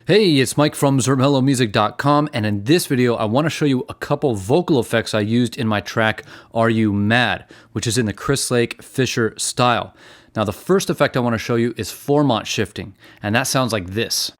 Hey, it's Mike from ZERMELOmusic.com, and in this video I want to show you a couple vocal effects I used in my track Are You Mad?, which is in the Chris Lake Fisher style. Now the first effect I want to show you is Formant shifting, and that sounds like this.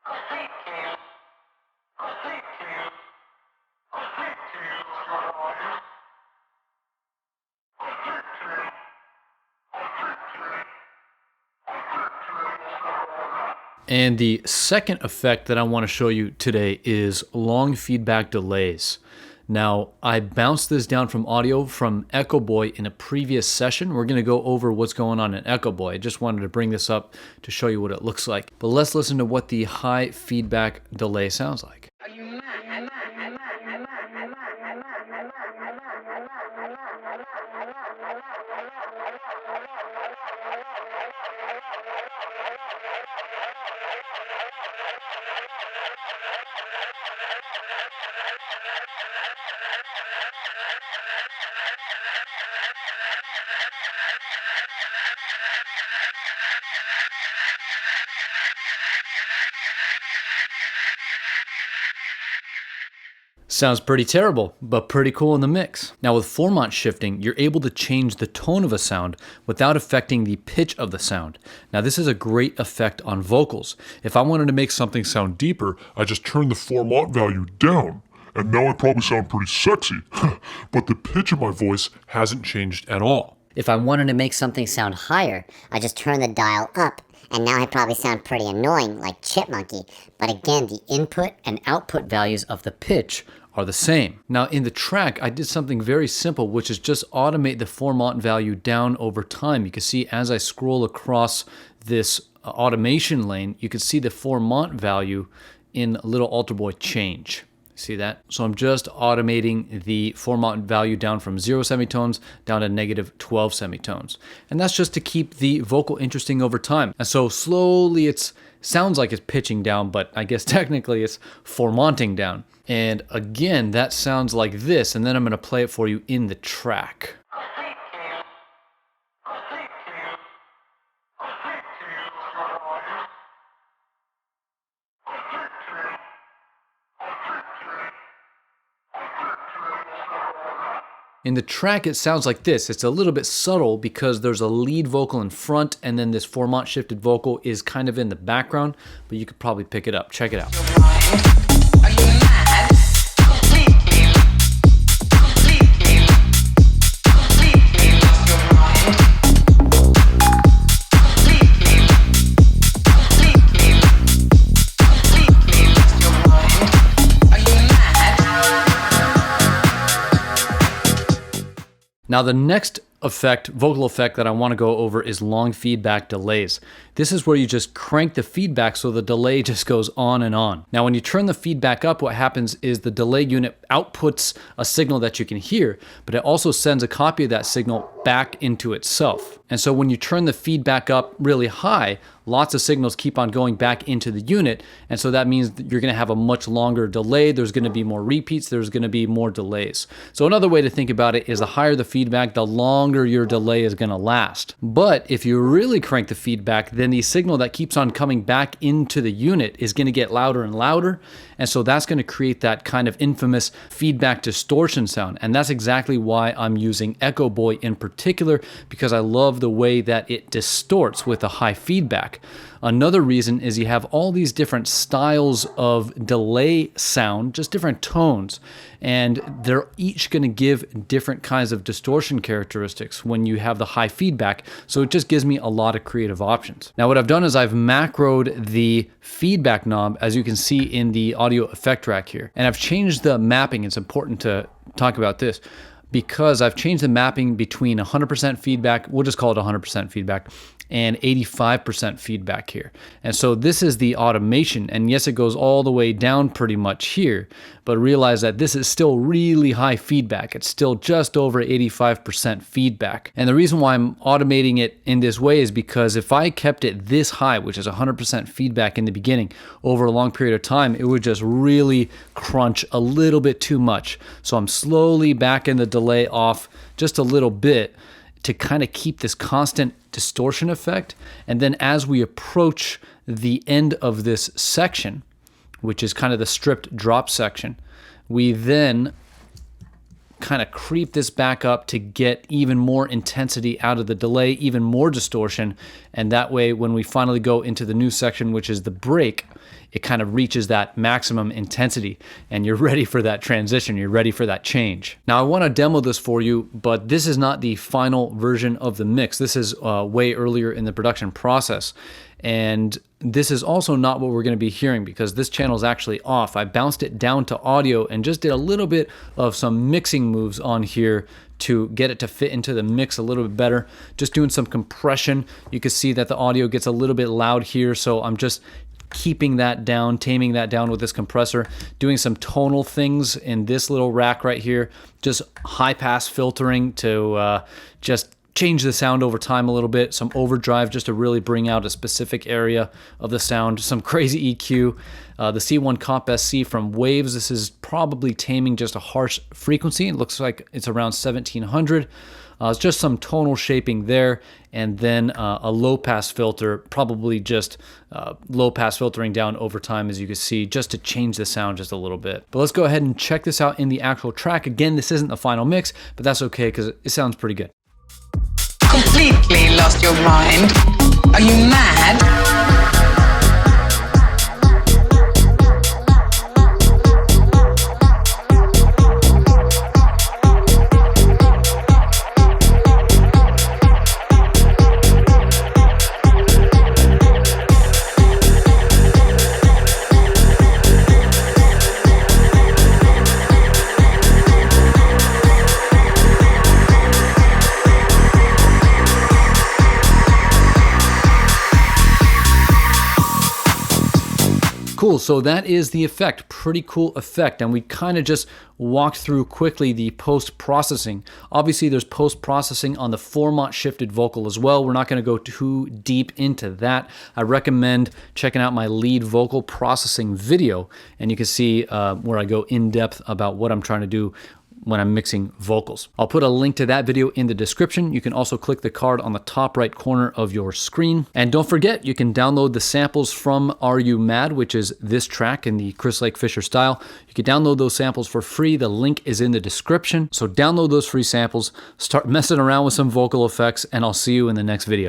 And the second effect that I want to show you today is long feedback delays. Now, I bounced this down from audio from Echo Boy in a previous session. We're going to go over what's going on in Echo Boy. I just wanted to bring this up to show you what it looks like. But let's listen to what the high feedback delay sounds like. Sounds pretty terrible, but pretty cool in the mix. Now with Formant shifting, you're able to change the tone of a sound without affecting the pitch of the sound. Now this is a great effect on vocals. If I wanted to make something sound deeper, I just turned the Formant value down, and now I probably sound pretty sexy, but the pitch of my voice hasn't changed at all. If I wanted to make something sound higher, I just turn the dial up, and now I probably sound pretty annoying, like Chipmunky. But again, the input and output values of the pitch are the same. Now in the track, I did something very simple, which is just automate the Formant value down over time. You can see as I scroll across this automation lane, you can see the Formant value in a little alter boy change. See that? So I'm just automating the Formant value down from 0 semitones down to -12 semitones. And that's just to keep the vocal interesting over time. And so slowly it sounds like it's pitching down, but I guess technically it's formanting down. And again, that sounds like this, and then I'm going to play it for you in the track. In the track, it sounds like this. It's a little bit subtle because there's a lead vocal in front, and then this Formant shifted vocal is kind of in the background, but you could probably pick it up. Check it out. Now the next vocal effect that I want to go over is long feedback delays. This is where you just crank the feedback so the delay just goes on and on. Now when you turn the feedback up, what happens is the delay unit outputs a signal that you can hear, but it also sends a copy of that signal back into itself. And so when you turn the feedback up really high, lots of signals keep on going back into the unit, and so that means that you're going to have a much longer delay. There's going to be more repeats, there's going to be more delays. So another way to think about it is the higher the feedback, the longer your delay is going to last. But if you really crank the feedback, then the signal that keeps on coming back into the unit is going to get louder and louder, and so that's going to create that kind of infamous feedback distortion sound. And that's exactly why I'm using Echo Boy in particular, because I love the way that it distorts with a high feedback. Another reason is you have all these different styles of delay sound, just different tones, and they're each going to give different kinds of distortion characteristics when you have the high feedback, so it just gives me a lot of creative options. Now what I've done is I've macroed the feedback knob, as you can see in the audio effect track here, and I've changed the mapping. It's important to talk about this, because I've changed the mapping between 100% feedback, we'll just call it 100% feedback, and 85% feedback here. And so this is the automation, and yes, it goes all the way down pretty much here, but realize that this is still really high feedback. It's still just over 85% feedback. And the reason why I'm automating it in this way is because if I kept it this high, which is 100% feedback in the beginning, over a long period of time, it would just really crunch a little bit too much. So I'm slowly backing the delay off just a little bit to kind of keep this constant distortion effect. And then as we approach the end of this section, which is kind of the stripped drop section. We then kind of creep this back up to get even more intensity out of the delay, even more distortion, and that way when we finally go into the new section, which is the break, it kind of reaches that maximum intensity and you're ready for that transition, you're ready for that change. Now I want to demo this for you, but this is not the final version of the mix. This is way earlier in the production process. And this is also not what we're going to be hearing because this channel is actually off. I bounced it down to audio and just did a little bit of some mixing moves on here to get it to fit into the mix a little bit better. Just doing some compression. You can see that the audio gets a little bit loud here, so I'm just keeping that down, taming that down with this compressor, doing some tonal things in this little rack right here, just high pass filtering to just change the sound over time a little bit, some overdrive just to really bring out a specific area of the sound, some crazy EQ, the C1 Comp SC from Waves. This is probably taming just a harsh frequency. It looks like it's around 1700. It's just some tonal shaping there, and then a low pass filter, probably just low pass filtering down over time, as you can see, just to change the sound just a little bit. But let's go ahead and check this out in the actual track. Again, this isn't the final mix, but that's okay because it sounds pretty good. Completely lost your mind? Are you mad? Cool, so that is the effect, pretty cool effect, and we kind of just walked through quickly the post-processing. Obviously there's post-processing on the Formant shifted vocal as well. We're not going to go too deep into that. I recommend checking out my lead vocal processing video, and you can see where I go in depth about what I'm trying to do when I'm mixing vocals. I'll put a link to that video in the description. You can also click the card on the top right corner of your screen. And don't forget, you can download the samples from Are You Mad, which is this track in the Chris Lake Fisher style. You can download those samples for free. The link is in the description. So download those free samples, start messing around with some vocal effects, and I'll see you in the next video.